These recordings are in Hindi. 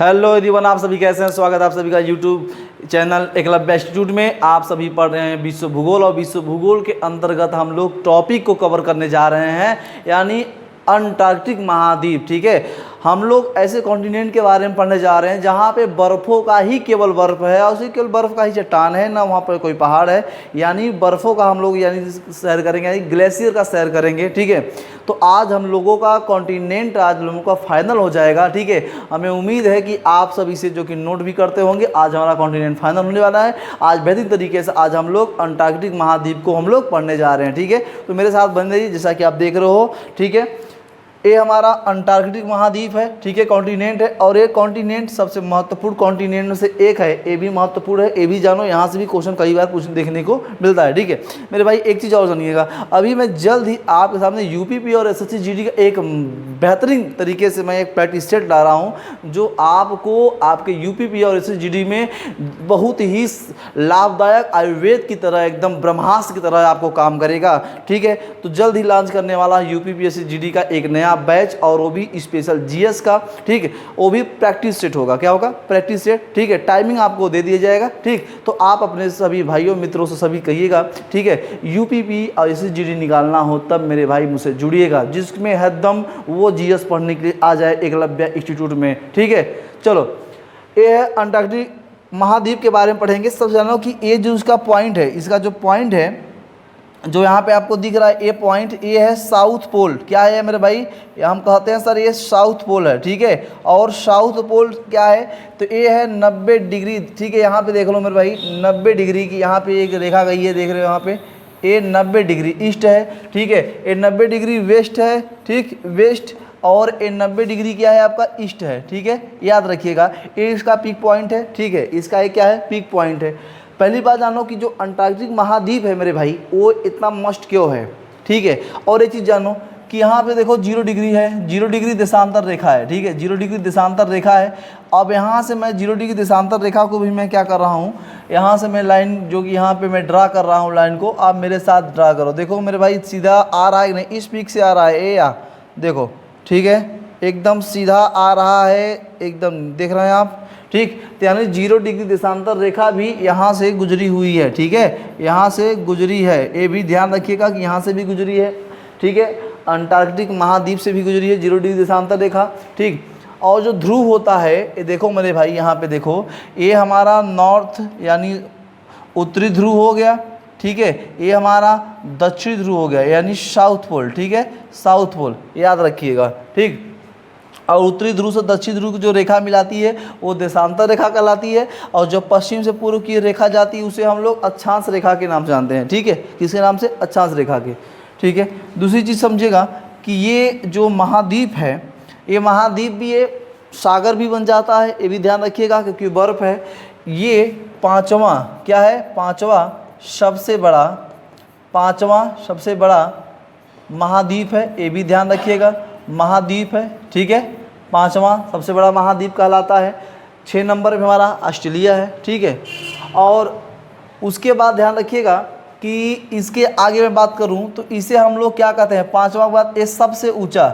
हेलो एवरीवन, आप सभी कैसे हैं। स्वागत है आप सभी का यूट्यूब चैनल एकलव्य इंस्टीट्यूट में। आप सभी पढ़ रहे हैं विश्व भूगोल और विश्व भूगोल के अंतर्गत हम लोग टॉपिक को कवर करने जा रहे हैं, यानी अंटार्कटिक महाद्वीप। ठीक है, हम लोग ऐसे कॉन्टिनेंट के बारे में पढ़ने जा रहे हैं जहाँ पे बर्फ़ों का ही केवल बर्फ़ है और केवल बर्फ़ का ही चट्टान है, ना वहाँ पर कोई पहाड़ है। यानी बर्फ़ों का हम लोग सैर करेंगे, यानी ग्लेशियर का सैर करेंगे। ठीक है, तो आज हम लोगों का कॉन्टिनेंट आज लोगों का फाइनल हो जाएगा। ठीक है, हमें उम्मीद है कि आप सभी से जो कि नोट भी करते होंगे, आज हमारा कॉन्टिनेंट फाइनल होने वाला है। आज बेहतरीन तरीके से आज हम लोग अंटार्कटिक महाद्वीप को हम लोग पढ़ने जा रहे हैं। ठीक है, तो मेरे साथ बन रहिए जैसा कि आप देख रहे हो। ठीक है, ये हमारा अंटार्कटिक महाद्वीप है। ठीक है, कॉन्टिनेंट है और ये कॉन्टिनेंट सबसे महत्वपूर्ण कॉन्टिनेंट में से एक है। ये भी महत्वपूर्ण है, ये भी जानो, यहाँ से भी क्वेश्चन कई बार देखने को मिलता है। ठीक है मेरे भाई, एक चीज़ और जानिएगा, अभी मैं जल्द ही आपके सामने यूपीपी और एसएससी जीडी का एक बेहतरीन तरीके से मैं एक प्रैक्टिस सेट ला रहा हूँ जो आपको आपके यूपीपी और एसएससी जीडी में बहुत ही लाभदायक आयुर्वेद की तरह, एकदम ब्रह्मास्त्र की तरह आपको काम करेगा। ठीक है, तो जल्द ही लॉन्च करने वाला यूपीपी एसएससी जीडी का एक नया बैच, और वो भी स्पेशल जीएस का। ठीक है, वो भी प्रैक्टिस सेट होगा। क्या होगा? Practice set. ठीक है, टाइमिंग आपको दे दिया जाएगा। ठीक, तो आप अपने सभी भाइयों मित्रों से सभी कहिएगा। ठीक है, यूपीपी और एसएसजी निकालना हो तब मेरे भाई मुझसे जुड़िएगा, जिसमें हरदम वो जीएस पढ़ने के लिए आ जाए एकलव्य इंस्टीट्यूट में। ठीक है, चलो, ये है अंटार्कटिक महाद्वीप के बारे में पढ़ेंगे। सब जानो कि ये जो उसका पॉइंट है, इसका जो पॉइंट है जो यहाँ पे आपको दिख रहा है, ये पॉइंट ये है साउथ पोल। क्या है मेरे भाई? हम कहते हैं सर ये साउथ पोल है। ठीक है, और साउथ पोल क्या है? तो ये है 90 डिग्री। ठीक है, यहाँ पे देख लो मेरे भाई, 90 डिग्री की यहाँ पे एक रेखा गई है, देख रहे हो यहाँ पे, ये 90 डिग्री ईस्ट है। ठीक है, ये 90 डिग्री वेस्ट है। ठीक, वेस्ट, और ये 90 डिग्री क्या है आपका? ईस्ट है। ठीक है, याद रखिएगा, ये इसका पीक पॉइंट है। ठीक है, इसका ये क्या है? पीक पॉइंट है। पहली बात जानो कि जो अंटार्कटिक महाद्वीप है मेरे भाई, वो इतना मस्ट क्यों है। ठीक है, और एक चीज़ जानो कि यहाँ पे देखो 0 डिग्री है, 0 डिग्री देशांतर रेखा है। ठीक है, 0 डिग्री देशांतर रेखा है। अब यहाँ से मैं 0 डिग्री देशांतर रेखा को भी मैं क्या कर रहा हूँ, यहाँ से मैं लाइन जो कि यहाँ पे मैं ड्रा कर रहा हूँ, लाइन को आप मेरे साथ ड्रा करो। देखो मेरे भाई, सीधा आ रहा है नहीं, इस पीक से आ रहा है ये, या देखो। ठीक है, एकदम सीधा आ रहा है, एकदम देख रहे हैं आप। ठीक, तो यानी 0 डिग्री देशांतर रेखा भी यहाँ से गुजरी हुई है। ठीक है, यहाँ से गुजरी है, ये भी ध्यान रखिएगा कि यहाँ से भी गुजरी है। ठीक है, अंटार्कटिक महाद्वीप से भी गुजरी है 0 डिग्री देशांतर रेखा। ठीक, और जो ध्रुव होता है, ये देखो मेरे भाई, यहाँ पे देखो, ये हमारा नॉर्थ यानी उत्तरी ध्रुव हो गया। ठीक है, ये हमारा दक्षिणी ध्रुव हो गया, यानी साउथ पोल। ठीक है, साउथ पोल याद रखिएगा। ठीक, और उत्तरी ध्रुव से दक्षिण ध्रुव की जो रेखा मिलाती है वो देशांतर रेखा कहलाती है, और जो पश्चिम से पूर्व की रेखा जाती है उसे हम लोग अक्षांश रेखा के नाम से जानते हैं। ठीक है, किसके नाम से? अक्षांश रेखा के। ठीक है, दूसरी चीज़ समझिएगा कि ये जो महाद्वीप है, ये महाद्वीप भी ये सागर भी बन जाता है, ये भी ध्यान रखिएगा, क्योंकि बर्फ़ है। ये पाँचवा क्या है? पाँचवा सबसे बड़ा महाद्वीप है, ये भी ध्यान रखिएगा, महाद्वीप है। ठीक है, पांचवा सबसे बड़ा महाद्वीप कहलाता है। 6 नंबर पे हमारा ऑस्ट्रेलिया है। ठीक है, और उसके बाद ध्यान रखिएगा कि इसके आगे मैं बात करूं तो इसे हम लोग क्या कहते हैं? पांचवा के बाद ये सबसे ऊंचा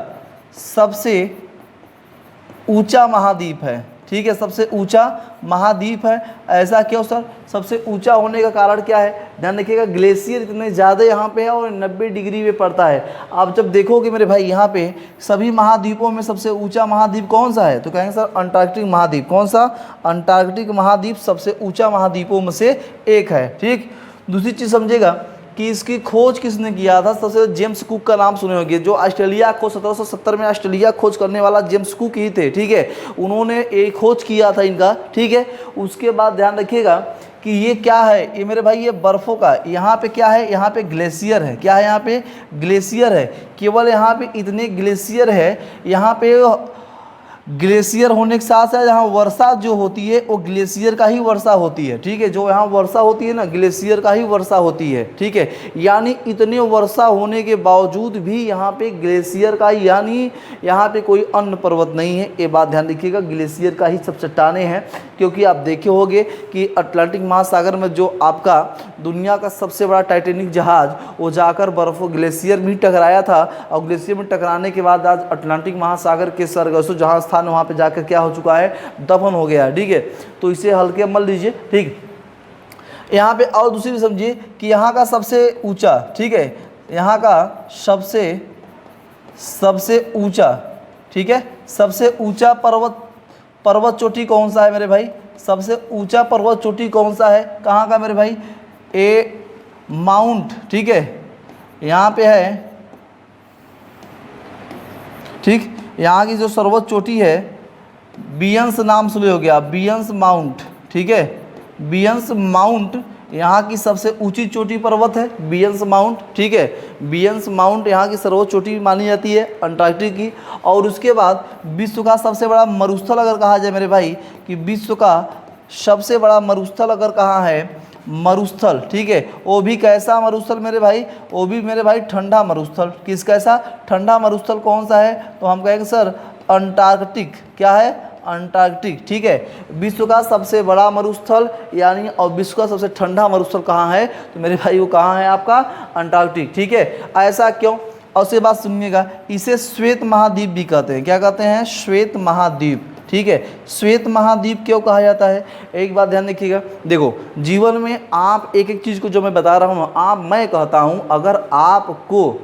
महाद्वीप है। ठीक है, सबसे ऊंचा महाद्वीप है। ऐसा क्यों सर? सबसे ऊंचा होने का कारण क्या है? ध्यान रखिएगा, ग्लेशियर इतने ज़्यादा यहाँ पे है और 90 डिग्री पे पड़ता है। आप जब देखोगे मेरे भाई, यहाँ पे सभी महाद्वीपों में सबसे ऊंचा महाद्वीप कौन सा है? तो कहेंगे सर अंटार्कटिक महाद्वीप। कौन सा? अंटार्कटिक महाद्वीप सबसे ऊँचा महाद्वीपों में से एक है। ठीक, दूसरी चीज़ समझिएगा कि इसकी खोज किसने किया था? सबसे जेम्स कुक का नाम सुने होंगे, जो ऑस्ट्रेलिया को 1770 में ऑस्ट्रेलिया खोज करने वाला जेम्स कुक ही थे। ठीक है, उन्होंने एक खोज किया था इनका। ठीक है, उसके बाद ध्यान रखिएगा कि ये क्या है? ये मेरे भाई ये बर्फ़ों का, यहाँ पे क्या है? यहाँ पे ग्लेशियर है। क्या है? यहाँ पे ग्लेशियर है। केवल यहाँ पे इतने ग्लेशियर है, यहाँ पे ग्लेशियर होने के साथ साथ यहाँ वर्षा जो होती है वो ग्लेशियर का ही वर्षा होती है। ठीक है, जो यहाँ वर्षा होती है ना, ग्लेशियर का ही वर्षा होती है। ठीक है, यानी इतने वर्षा होने के बावजूद भी यहाँ पे ग्लेशियर का, यानी यहाँ पे कोई अन्य पर्वत नहीं है। ये बात ध्यान रखिएगा, ग्लेशियर का ही सब चट्टानें हैं। क्योंकि आप देखे होंगे कि अटलांटिक महासागर में जो आपका दुनिया का सबसे बड़ा टाइटैनिक जहाज़, वो जाकर बर्फ़ों ग्लेशियर में टकराया था, और ग्लेशियर में टकराने के बाद आज अटलांटिक महासागर के सरगसों जहाँ स्थान वहाँ पे जाकर क्या हो चुका है, दफन हो गया है। ठीक है, तो इसे हल्के मत लीजिए। ठीक, यहाँ पे और दूसरी भी समझिए कि यहाँ का सबसे ऊंचा, ठीक है, यहाँ का सबसे ऊंचा, ठीक है, सबसे ऊंचा पर्वत चोटी कौन सा है मेरे भाई? सबसे ऊंचा पर्वत चोटी कौन सा है? कहाँ का मेरे भाई? ए माउंट, ठीक है, यहाँ पे है। ठीक, यहाँ की जो सर्वोच्च चोटी है, बियंस नाम सुने हो गया, बियंस माउंट। ठीक है, बियंस माउंट यहाँ की सबसे ऊंची चोटी पर्वत है, बियंस माउंट। ठीक है, बियंस माउंट यहाँ की सर्वोच्च चोटी मानी जाती है अंटार्कटिक की। और उसके बाद विश्व का सबसे बड़ा मरुस्थल अगर कहा जाए मेरे भाई, कि विश्व का सबसे बड़ा मरुस्थल अगर कहाँ है, मरुस्थल, ठीक है, वो भी कैसा मरुस्थल मेरे भाई? वो भी मेरे भाई ठंडा मरुस्थल। किस कैसा? ठंडा मरुस्थल कौन सा है? तो हम कहेंगे सर अंटार्कटिक। क्या है? अंटार्कटिक। ठीक है, विश्व का सबसे बड़ा मरुस्थल यानी और विश्व का सबसे ठंडा मरुस्थल कहाँ है? तो मेरे भाई वो कहाँ है आपका? अंटार्कटिक। ठीक है, ऐसा क्यों? और उसके बाद सुनिएगा, इसे श्वेत महाद्वीप भी कहते हैं। क्या कहते हैं? श्वेत महाद्वीप। ठीक है, श्वेत महाद्वीप क्यों कहा जाता है? एक बात ध्यान रखिएगा, देखो जीवन में आप एक एक चीज़ को जो मैं बता रहा हूँ, मैं कहता हूँ अगर आपको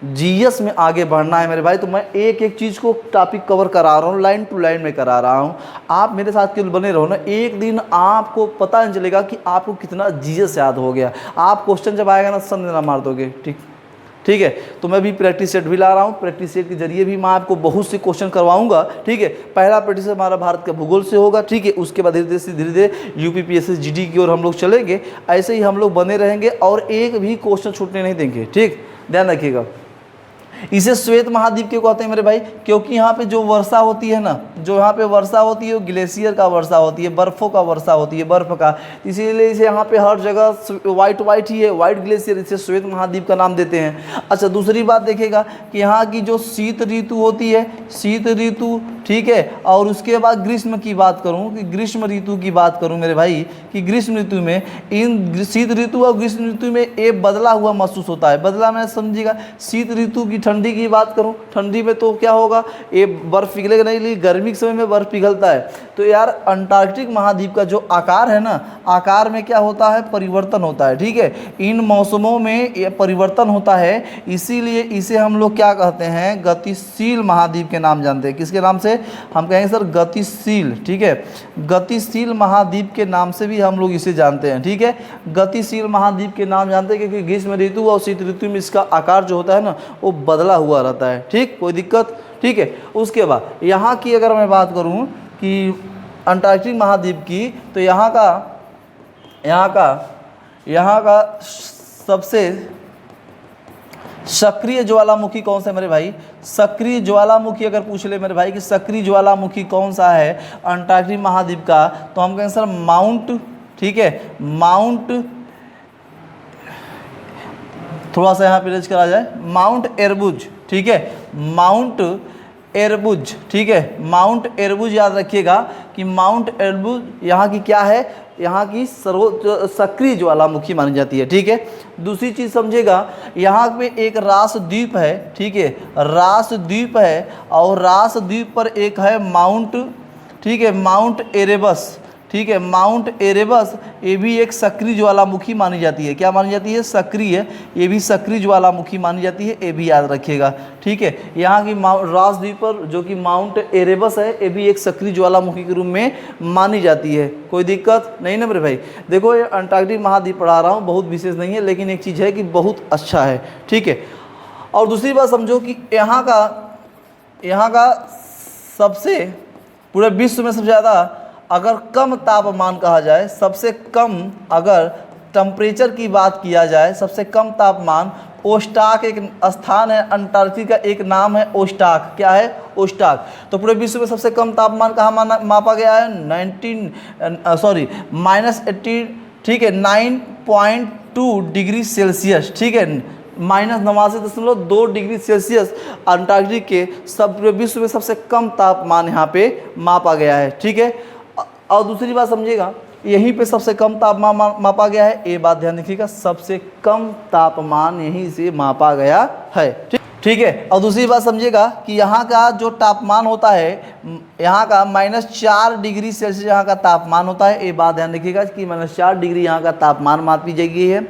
जीएस में आगे बढ़ना है मेरे भाई, तो मैं एक एक चीज़ को टॉपिक कवर करा रहा हूँ, लाइन टू लाइन में करा रहा हूँ। आप मेरे साथ केवल बने रहो ना, एक दिन आपको पता नहीं चलेगा कि आपको कितना जीएस याद हो गया। आप क्वेश्चन जब आएगा ना, समझ ना मार दोगे। ठीक है, तो मैं भी प्रैक्टिस सेट भी ला रहा हूँ, प्रैक्टिस सेट के जरिए भी मैं आपको बहुत से क्वेश्चन करवाऊंगा। ठीक है, पहला प्रैक्टिस हमारा भारत के भूगोल से होगा। ठीक है, उसके बाद धीरे धीरे यूपीपीएससी जीडी की ओर हम लोग चलेंगे। ऐसे ही हम लोग बने रहेंगे और एक भी क्वेश्चन छूटने नहीं देंगे। ठीक, ध्यान रखिएगा। इसे श्वेत महाद्वीप क्यों कहते हैं मेरे भाई? क्योंकि यहाँ पे जो वर्षा होती है ना, जो यहाँ पे वर्षा होती है वो ग्लेशियर का वर्षा होती है, बर्फ़ों का वर्षा होती है, बर्फ़ का। इसीलिए इसे यहाँ पे हर जगह वाइट ही है, वाइट ग्लेशियर, इसे श्वेत महाद्वीप का नाम देते हैं। अच्छा, दूसरी बात देखिएगा कि यहाँ की जो शीत ऋतु होती है, शीत ऋतु, ठीक है, और उसके बाद ग्रीष्म की बात करूँ, कि ग्रीष्म ऋतु की बात करूँ मेरे भाई, कि ग्रीष्म ऋतु में इन शीत ऋतु और ग्रीष्म ऋतु में एक बदला हुआ महसूस होता है। बदला में समझिएगा, शीत ऋतु की ठंडी की बात करूं, ठंडी में तो क्या होगा, ये बर्फ पिघलेगा नहीं, लेकिन गर्मी के समय में बर्फ पिघलता है। तो यार अंटार्कटिक महाद्वीप का जो आकार है ना, आकार में क्या होता है? परिवर्तन होता है। ठीक है, इन मौसमों में ये परिवर्तन होता है, इसीलिए इसे हम लोग क्या कहते हैं? गतिशील महाद्वीप के नाम जानते हैं। किसके नाम से? हम कहेंगे सर गतिशील। ठीक है, गतिशील महाद्वीप के नाम से भी हम लोग इसे जानते हैं। ठीक है, गतिशील महाद्वीप के नाम जानते हैं क्योंकि ग्रीष्म ऋतु और शीत ऋतु में इसका आकार जो होता है ना, वो बदला हुआ रहता है। ठीक, कोई दिक्कत? ठीक है, उसके बाद यहाँ की अगर मैं बात करूँ कि अंटार्कटिक महाद्वीप की, तो यहाँ का सबसे सक्रिय ज्वालामुखी कौन सा है मेरे भाई? सक्रिय ज्वालामुखी अगर पूछ ले मेरे भाई कि सक्रिय ज्वालामुखी कौन सा है अंटार्कटिक महाद्वीप का, तो हम कहेंगे सर माउंट। ठीक है, माउंट, थोड़ा सा यहाँ पे रेज करा जाए, माउंट एरबुज। ठीक है, माउंट एरबुज। ठीक है, माउंट एरबुज याद रखिएगा कि माउंट एरबुज यहाँ की क्या है? यहाँ की सक्रिय ज्वालामुखी मानी जाती है। ठीक है, दूसरी चीज़ समझिएगा, यहाँ पे एक रास द्वीप है। ठीक है, रास द्वीप है, और रास द्वीप पर एक है माउंट, ठीक है, माउंट एरेबस। ठीक है, माउंट एरेबस, ये भी एक सक्रिय ज्वालामुखी मानी जाती है। क्या मानी जाती है? सक्रिय, ये भी सक्रिय ज्वालामुखी मानी जाती है, ये भी याद रखिएगा। ठीक है, यहाँ की रास द्वीप पर जो कि माउंट एरेबस है, ये भी एक सक्रिय ज्वालामुखी के रूप में मानी जाती है। कोई दिक्कत नहीं ना मेरे भाई? देखो ये अंटार्कटिक महाद्वीप पढ़ा रहा हूँ, बहुत विशेष नहीं है, लेकिन एक चीज़ है कि बहुत अच्छा है। ठीक है, और दूसरी बात समझो कि यहाँ का सबसे पूरे विश्व में सबसे ज़्यादा अगर कम तापमान कहा जाए, सबसे कम अगर टेम्परेचर की बात किया जाए, सबसे कम तापमान, ओस्टाक एक स्थान है अंटार्कटिका, एक नाम है ओस्टाक। क्या है? ओस्टाक। तो पूरे विश्व में सबसे कम तापमान कहाँ मापा गया है? -80, ठीक है, 9.2 डिग्री सेल्सियस। ठीक है, -89.2 डिग्री सेल्सियस अंटार्कटिक के सब विश्व में सबसे कम तापमान यहाँ पे मापा गया है। ठीक है, और दूसरी बात समझिएगा, यहीं पे सबसे कम तापमान मापा गया है, ये बात ध्यान रखिएगा, सबसे कम तापमान यहीं से मापा गया है। ठीक है। और दूसरी बात समझिएगा कि यहाँ का जो तापमान होता है, यहाँ का -4 डिग्री सेल्सियस यहाँ का तापमान होता है। ये बात ध्यान रखिएगा कि -4 डिग्री यहाँ का तापमान मापी गई है।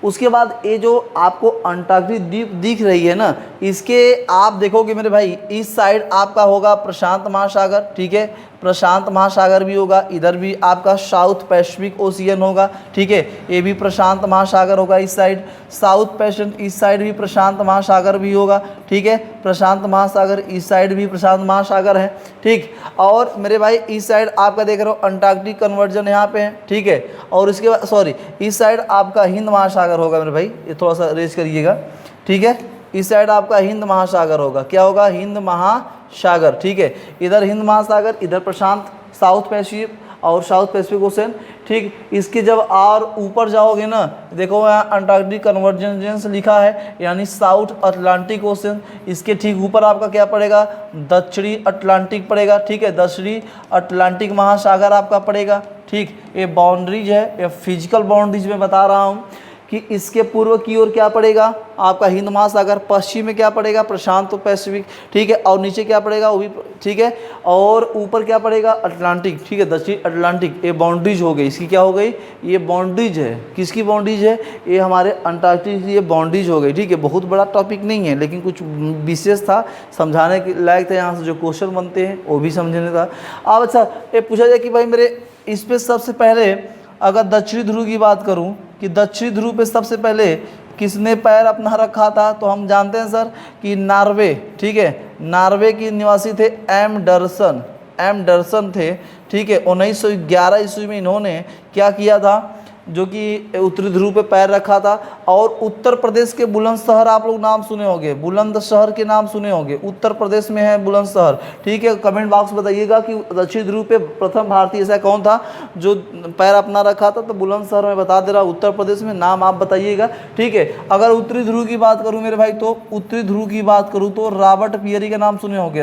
उसके बाद ये जो आपको अंटार्कटिक द्वीप दिख रही है ना, इसके आप देखोगे मेरे भाई, इस साइड आपका होगा प्रशांत महासागर, ठीक है, प्रशांत महासागर भी होगा, इधर भी आपका साउथ पैसिफिक ओशियन होगा, ठीक है, ये भी प्रशांत महासागर होगा इस साइड, साउथ पैसिफिक इस साइड भी प्रशांत महासागर भी होगा, ठीक है, प्रशांत महासागर इस साइड भी प्रशांत महासागर है, ठीक। और मेरे भाई इस साइड आपका देख रहे हो अंटार्कटिक कन्वर्जन यहाँ पे है, ठीक है। और इसके बाद सॉरी, इस साइड आपका हिंद महासागर होगा मेरे भाई, ये थोड़ा सा रेस करिएगा, ठीक है, इस साइड आपका हिंद महासागर होगा, क्या होगा, हिंद महासागर, ठीक है। इधर हिंद महासागर, इधर प्रशांत साउथ पैसिफिक और साउथ पैसिफिक ओशन, ठीक। इसके जब और ऊपर जाओगे ना, देखो यहाँ अंटार्कटिक कन्वर्जेंस लिखा है, यानी साउथ अटलांटिक ओशन। इसके ठीक ऊपर आपका क्या पड़ेगा, दक्षिणी अटलांटिक पड़ेगा, ठीक है, दक्षिणी अटलांटिक महासागर आपका पड़ेगा, ठीक। ये बाउंड्रीज है, ये फिजिकल बाउंड्रीज में बता रहा हूँ कि इसके पूर्व की ओर क्या पड़ेगा आपका हिंद महासागर, पश्चिम में क्या पड़ेगा प्रशांत पैसिफिक, ठीक है, और नीचे क्या पड़ेगा वो भी, ठीक है, और ऊपर क्या पड़ेगा अटलांटिक, ठीक है, दक्षिण अटलांटिक। ये बाउंड्रीज हो गई, इसकी क्या हो गई, ये बाउंड्रीज है, किसकी बाउंड्रीज है, ये हमारे अंटार्कटिक की ये बाउंड्रीज हो गई, ठीक है। बहुत बड़ा टॉपिक नहीं है, लेकिन कुछ विशेष था, समझाने के लायक था, यहाँ से जो क्वेश्चन बनते हैं वो भी समझने था। अब अच्छा ये पूछा जाए कि भाई मेरे इस पर सबसे पहले अगर दक्षिणी ध्रुव की बात करूं कि दक्षिणी ध्रुव पे सबसे पहले किसने पैर अपना रखा था, तो हम जानते हैं सर कि नॉर्वे, ठीक है, नॉर्वे के निवासी थे एम डरसन थे, ठीक है। 1911 ईस्वी में इन्होंने क्या किया था, जो कि उत्तरी ध्रुव पे पैर रखा था। और उत्तर प्रदेश के बुलंदशहर आप लोग नाम सुने होंगे, बुलंदशहर के नाम सुने होंगे, उत्तर प्रदेश में है बुलंदशहर, ठीक है। कमेंट बॉक्स में बताइएगा कि दक्षिण ध्रुव पे प्रथम भारतीय ऐसा कौन था जो पैर अपना रखा था, तो बुलंदशहर में बता दे रहा, उत्तर प्रदेश में, नाम आप बताइएगा, ठीक है। अगर उत्तरी ध्रुव की बात करूँ मेरे भाई, तो उत्तरी ध्रुव की बात करूँ तो रॉबर्ट पियरी का नाम सुने होंगे,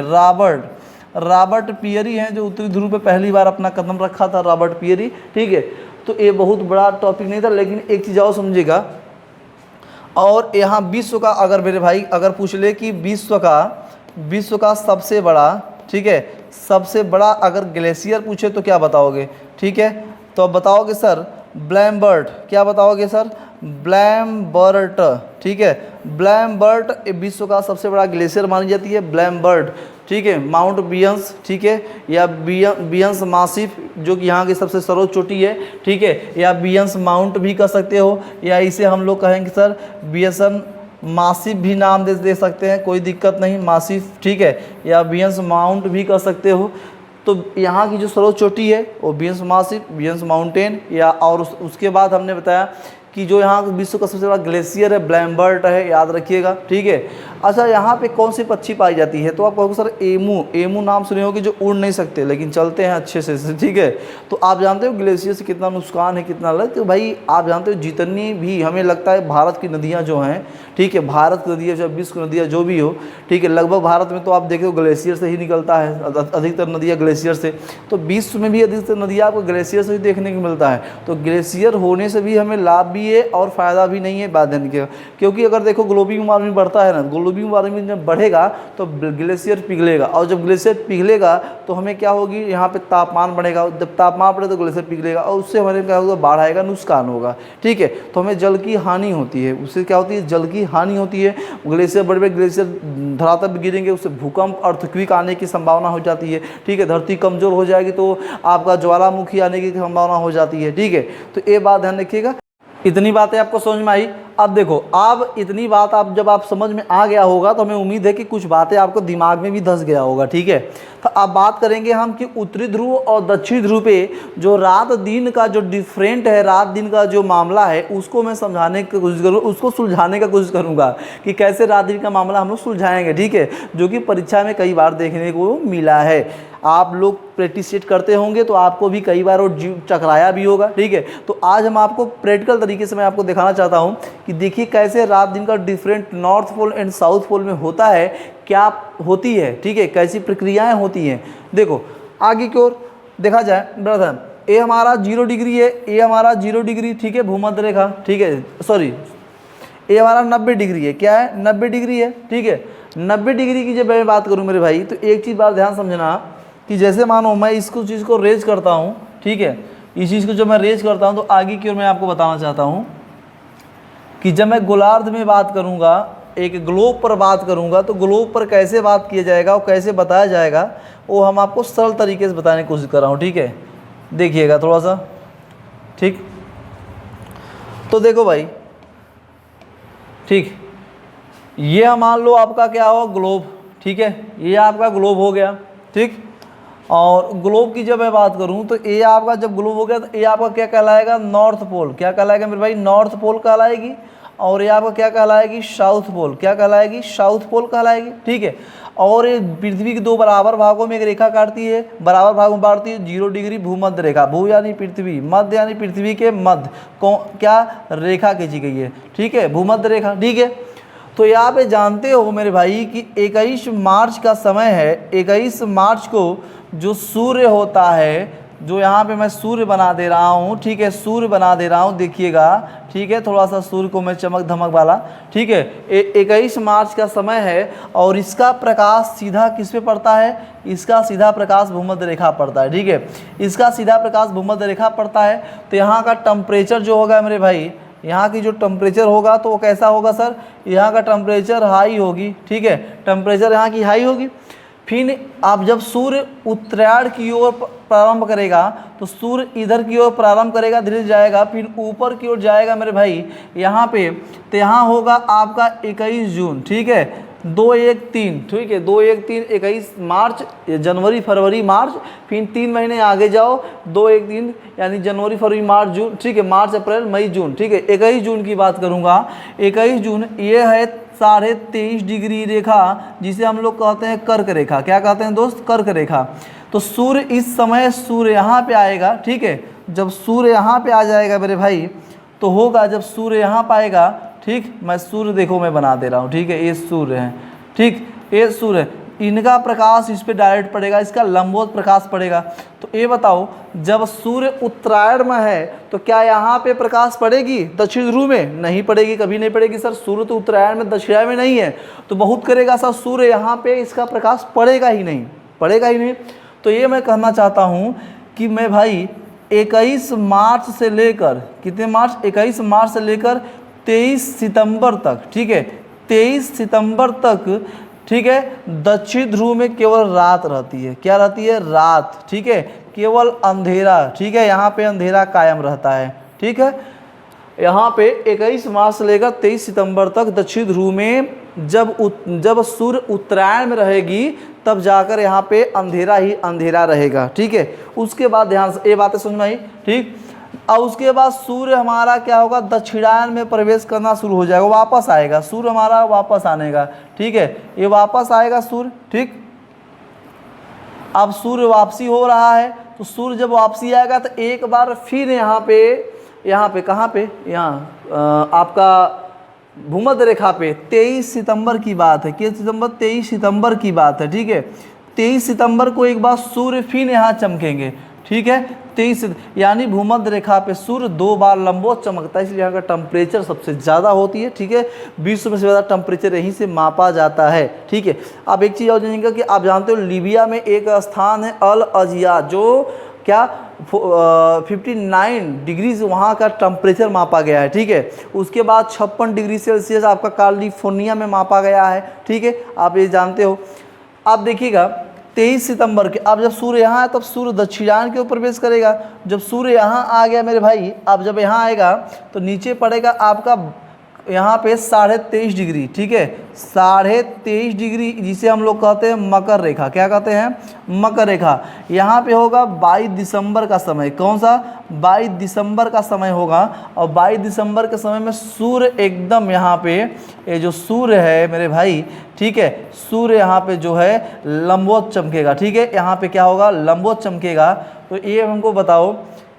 रॉबर्ट पियरी हैं जो उत्तरी ध्रुव पे पहली बार अपना कदम रखा था, रॉबर्ट पियरी, ठीक है। तो ये बहुत बड़ा टॉपिक नहीं था, लेकिन एक चीज़ और समझिएगा। और यहाँ विश्व का अगर मेरे भाई अगर पूछ ले कि विश्व का सबसे बड़ा, ठीक है, सबसे बड़ा अगर ग्लेशियर पूछे तो क्या बताओगे, ठीक है, तो बताओगे सर ब्लैमबर्ट, क्या बताओगे सर, ब्लैमबर्ट, ठीक है, ब्लैमबर्ट विश्व का सबसे बड़ा ग्लेशियर मानी जाती है, ब्लैमबर्ट, ठीक है। माउंट बियंस, ठीक है, या बियंस मासिफ जो कि यहाँ की सबसे सर्वोच्च चोटी है, ठीक है, या बियंस माउंट भी कह सकते हो, या इसे हम लोग कहेंगे सर बियसन मासिफ भी नाम दे सकते हैं, कोई दिक्कत नहीं, मासिफ, ठीक है, या बियंस माउंट भी कह सकते हो। तो यहाँ की जो सर्वोच्च चोटी है वो बियंस मासिफ, बियंस माउंटेन, या और उसके बाद हमने बताया कि जो यहाँ विश्व का सबसे बड़ा ग्लेशियर है ब्लैमबर्ट है, याद रखिएगा, ठीक है। अच्छा यहाँ पे कौन सी पक्षी पाई जाती है, तो आप कहोगे सर एमू नाम सुने होगे, जो उड़ नहीं सकते लेकिन चलते हैं अच्छे से, ठीक है। तो आप जानते हो ग्लेशियर से कितना नुकसान है, कितना अलग, तो भाई आप जानते हो जितनी भी हमें लगता है भारत की नदियाँ जो हैं, ठीक है, भारत की नदियाँ चाहे विश्व की नदियाँ जो भी हो, ठीक है, लगभग भारत में तो आप देखो ग्लेशियर से ही निकलता है, अधिकतर नदियाँ ग्लेशियर से, तो विश्व में भी अधिकतर नदियाँ आपको ग्लेशियर से ही देखने को मिलता है। तो ग्लेशियर होने से भी हमें लाभ भी है और फ़ायदा भी नहीं है बात ध्यान के, क्योंकि अगर देखो ग्लोबल वार्मिंग बढ़ता है ना, ग्लोबल वार्मिंग जब बढ़ेगा तो ग्लेशियर पिघलेगा, और जब ग्लेशियर पिघलेगा तो हमें क्या होगी, यहाँ पे तापमान बढ़ेगा, जब तापमान बढ़े तो ग्लेशियर पिघलेगा और उससे हमारे क्या होगा, बाढ़ आएगा, नुकसान होगा, ठीक है। तो हमें जल की हानि होती है, उससे क्या होती है, जल की हानि होती है। ग्लेशियर बड़े बड़े ग्लेशियर धरातल पर गिरेंगे, उससे भूकंप अर्थक्वेक आने की संभावना हो जाती है, ठीक है, धरती कमज़ोर हो जाएगी तो आपका ज्वालामुखी आने की संभावना हो जाती है, ठीक है। तो ये बात ध्यान रखिएगा। इतनी बातें आपको समझ में आई। अब देखो, अब इतनी बात आप जब आप समझ में आ गया होगा तो हमें उम्मीद है कि कुछ बातें आपको दिमाग में भी धंस गया होगा, ठीक है। तो अब बात करेंगे हम कि उत्तरी ध्रुव और दक्षिणी ध्रुव पे जो रात दिन का जो डिफरेंट है, रात दिन का जो मामला है, उसको मैं समझाने की कोशिश करूँ, उसको सुलझाने का कोशिश करूँगा कि कैसे रात दिन का मामला हम लोग सुलझाएंगे, ठीक है, जो कि परीक्षा में कई बार देखने को मिला है। आप लोग प्रैक्टिस सेट करते होंगे तो आपको भी कई बार और चकराया भी होगा, ठीक है। तो आज हम आपको प्रैक्टिकल तरीके से मैं आपको दिखाना चाहता हूँ कि देखिए कैसे रात दिन का different north pole and south pole में होता है, क्या होती है, ठीक है, कैसी प्रक्रियाएं होती हैं। देखो आगे की ओर देखा जाए ब्रदर, ये हमारा 0 डिग्री है, ये हमारा 0 डिग्री, ठीक है, भूमध्य रेखा, ठीक है, सॉरी ये हमारा 90 डिग्री है, क्या है 90 डिग्री है, ठीक है। 90 डिग्री की जब मैं बात करूँ मेरे भाई, तो एक चीज़ बात ध्यान समझना कि जैसे मानो मैं इसको चीज़ को रेज करता हूँ, ठीक है, इस चीज़ को जब मैं रेज करता हूँ तो आगे की ओर मैं आपको बताना चाहता हूँ कि जब मैं गोलार्ध में बात करूँगा, एक ग्लोब पर बात करूँगा, तो ग्लोब पर कैसे बात किया जाएगा और कैसे बताया जाएगा वो हम आपको सरल तरीके से बताने की कोशिश कर रहा हूँ, ठीक है। देखिएगा थोड़ा सा, ठीक। तो देखो भाई, ठीक, ये मान लो आपका क्या हो ग्लोब, ठीक है, ये आपका ग्लोब हो गया, ठीक। और ग्लोब की जब मैं बात करूं तो ये आपका जब ग्लोब हो गया तो ये आपका क्या कहलाएगा, नॉर्थ पोल। क्या कहलाएगा मेरे भाई, नॉर्थ पोल कहलाएगी। और ये आपका क्या कहलाएगी, साउथ पोल। क्या कहलाएगी, साउथ पोल कहलाएगी, ठीक है। और ये पृथ्वी के दो बराबर भागों में एक रेखा काटती है, बराबर भागों में बांटती है, 0 डिग्री भूमध्य रेखा। भू यानी पृथ्वी, मध्य यानी पृथ्वी के मध्य क्या रेखा खींची गई है, ठीक है, भूमध्य रेखा, ठीक है। तो यहाँ पे जानते हो मेरे भाई कि 21 मार्च का समय है। 21 मार्च को जो सूर्य होता है, जो यहाँ पे मैं सूर्य बना दे रहा हूँ, ठीक है, सूर्य बना दे रहा हूँ, देखिएगा, ठीक है, थोड़ा सा सूर्य को मैं चमक धमक वाला, ठीक है। 21 मार्च का समय है और इसका प्रकाश सीधा किस पे पड़ता है, इसका सीधा प्रकाश भूमध्य रेखा पड़ता है, ठीक है, इसका सीधा प्रकाश भूमध्य रेखा पड़ता है। तो यहाँ का टेम्परेचर जो होगा मेरे भाई, यहाँ की जो टेम्परेचर होगा तो वो कैसा होगा सर, यहाँ का टेम्परेचर हाई होगी, ठीक है, टेम्परेचर यहाँ की हाई होगी। फिर आप जब सूर्य उत्तरायण की ओर प्रारंभ करेगा तो सूर्य इधर की ओर प्रारंभ करेगा, धीरे धीरे जाएगा, फिर ऊपर की ओर जाएगा मेरे भाई यहाँ पे। तो यहाँ होगा आपका 21 जून, ठीक है, 2-1-3, ठीक है, 2-1-3, 21 मार्च, जनवरी फरवरी मार्च, फिर 3 महीने आगे जाओ, 2-1-3 यानी जनवरी फरवरी मार्च जून, ठीक है, मार्च अप्रैल मई जून, ठीक है। 21 जून की बात करूँगा, 21 जून ये है 23.5 डिग्री रेखा, जिसे हम लोग कहते हैं कर्क रेखा। क्या कहते हैं दोस्त, कर्क रेखा। तो सूर्य इस समय सूर्य यहाँ पे आएगा, ठीक है, जब सूर्य यहाँ पे आ जाएगा मेरे भाई तो होगा, जब सूर्य यहाँ पाएगा, ठीक, मैं सूर्य देखो मैं बना दे रहा हूँ, ठीक है, ये सूर्य है, ठीक, ये सूर्य, इनका प्रकाश इस पे डायरेक्ट पड़ेगा, इसका लंबवत प्रकाश पड़ेगा। तो ये बताओ, जब सूर्य उत्तरायण में है तो क्या यहाँ पे प्रकाश पड़ेगी दक्षिण ध्रुव में, नहीं पड़ेगी, कभी नहीं पड़ेगी सर। सूर्य तो उत्तरायण में दक्षिणायन में नहीं है, तो बहुत करेगा सर सूर्य यहाँ पे इसका प्रकाश पड़ेगा ही नहीं, पड़ेगा ही नहीं। तो ये मैं कहना चाहता हूँ कि मैं भाई 21 मार्च से लेकर, कितने मार्च, 21 मार्च से लेकर 23 सितंबर तक, ठीक है, 23 सितंबर तक, ठीक है, दक्षिण ध्रुव में केवल रात रहती है। क्या रहती है, रात, ठीक है, केवल अंधेरा, ठीक है, यहाँ पे अंधेरा कायम रहता है, ठीक है। यहाँ पे 21 मार्च से लेकर 23 सितंबर तक दक्षिण ध्रुव में जब सूर्य उत्तरायण में रहेगी तब जाकर यहाँ पे अंधेरा ही अंधेरा रहेगा, ठीक है। उसके बाद ध्यान से ये बातें समझ में आई, ठीक। और उसके बाद सूर्य हमारा क्या होगा, दक्षिणायन में प्रवेश करना शुरू हो जाएगा, वापस आएगा सूर्य हमारा, वापस आने का, ठीक है, ये वापस आएगा सूर्य, ठीक। अब सूर्य वापसी हो रहा है, तो सूर्य जब वापसी आएगा तो एक बार फिर यहाँ पे कहाँ पे, यहाँ आपका भूमध्य रेखा पे 23 सितंबर की बात है, किस सितंबर, 23 सितंबर की बात है, ठीक है। 23 सितंबर को एक बार सूर्य फिर यहाँ चमकेंगे, ठीक है, 23 यानी भूमध्य रेखा पे सूर्य 2 बार लंबवत चमकता है, इसलिए यहाँ का टेम्परेचर सबसे ज़्यादा होती है, ठीक है। विश्व में सबसे ज़्यादा टेम्परेचर यहीं से मापा जाता है, ठीक है। अब एक चीज़ और जानिएगा कि आप जानते हो लीबिया में एक स्थान है अल अजिया, जो क्या 59 डिग्री वहाँ का टेम्परेचर मापा गया है, ठीक है। उसके बाद 56 डिग्री सेल्सियस आपका कैलिफोर्निया में मापा गया है, ठीक है, आप ये जानते हो। आप देखिएगा 23 सितंबर के, अब जब सूर्य यहाँ है तब सूर्य दक्षिणायन के ऊपर प्रवेश करेगा। जब सूर्य यहाँ आ गया मेरे भाई, अब जब यहाँ आएगा तो नीचे पड़ेगा आपका यहाँ पे 23.5 डिग्री, ठीक है, 23.5 डिग्री, जिसे हम लोग कहते हैं मकर रेखा। क्या कहते हैं, मकर रेखा। यहाँ पे होगा 22 दिसंबर का समय, कौन सा, 22 दिसंबर का समय होगा। और 22 दिसंबर के समय में सूर्य एकदम यहाँ पे, ये जो सूर्य है मेरे भाई, ठीक है, सूर्य यहाँ पे जो है लंबवत चमकेगा, ठीक है, यहाँ पे क्या होगा, लंबवत चमकेगा। तो ये हमको बताओ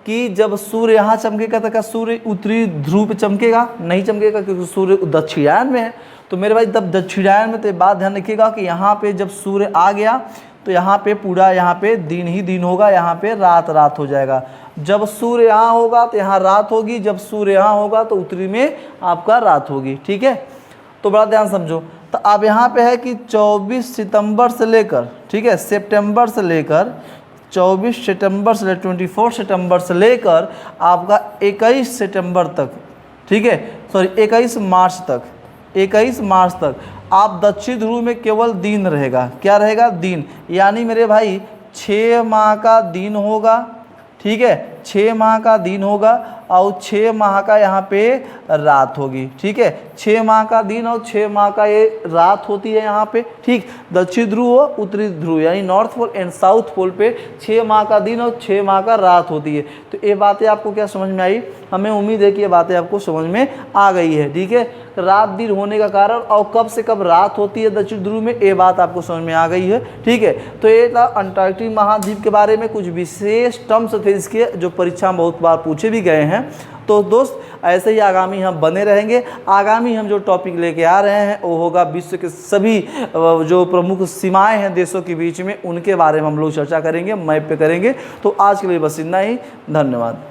कि जब सूर्य यहाँ चमकेगा तो क्या सूर्य उत्तरी ध्रुव पे चमकेगा, नहीं चमकेगा, क्योंकि सूर्य दक्षिणायन में है। तो मेरे भाई तब दक्षिणायन में, तो बात ध्यान रखिएगा कि यहाँ पे जब सूर्य आ गया तो यहाँ पे पूरा, यहाँ पे दिन ही दिन होगा, यहाँ पे रात रात हो जाएगा। जब सूर्य यहाँ होगा तो यहाँ रात होगी, जब सूर्य यहाँ होगा तो उत्तरी में आपका रात होगी, ठीक है। तो बड़ा ध्यान समझो। तो अब यहाँ पे है कि 24 सितंबर से लेकर, ठीक है, सितंबर से लेकर 24 सितंबर से 24 सितंबर से लेकर आपका 21 सितंबर तक, ठीक है, सॉरी 21 मार्च तक, 21 मार्च तक आप दक्षिण ध्रुव में केवल दिन रहेगा। क्या रहेगा? दिन। यानी मेरे भाई 6 माह का दिन होगा, ठीक है, 6 माह का दिन होगा और 6 माह का यहाँ पे रात होगी, ठीक है, 6 माह का दिन और 6 माह का ये रात होती है यहाँ पे, ठीक। दक्षिण ध्रुव और उत्तरी ध्रुव यानी north pole and south pole पे 6 माह का दिन और 6 माह का रात होती है। तो ये बातें आपको क्या समझ में आई? हमें उम्मीद है कि ये बातें आपको समझ में आ गई है, ठीक है। रात दिन होने का कारण और कब से कब रात होती है दक्षिण ध्रुव में, ये बात आपको समझ में आ गई है, ठीक है। तो ये था अंटार्कटिक महाद्वीप के बारे में कुछ विशेष टर्म्स थे इसके, जो परीक्षा में बहुत बार पूछे भी गए हैं। तो दोस्त ऐसे ही आगामी हम बने रहेंगे। आगामी हम जो टॉपिक लेके आ रहे हैं वो होगा विश्व के सभी जो प्रमुख सीमाएं हैं देशों के बीच में, उनके बारे में हम लोग चर्चा करेंगे, मैप पे करेंगे। तो आज के लिए बस इतना ही, धन्यवाद।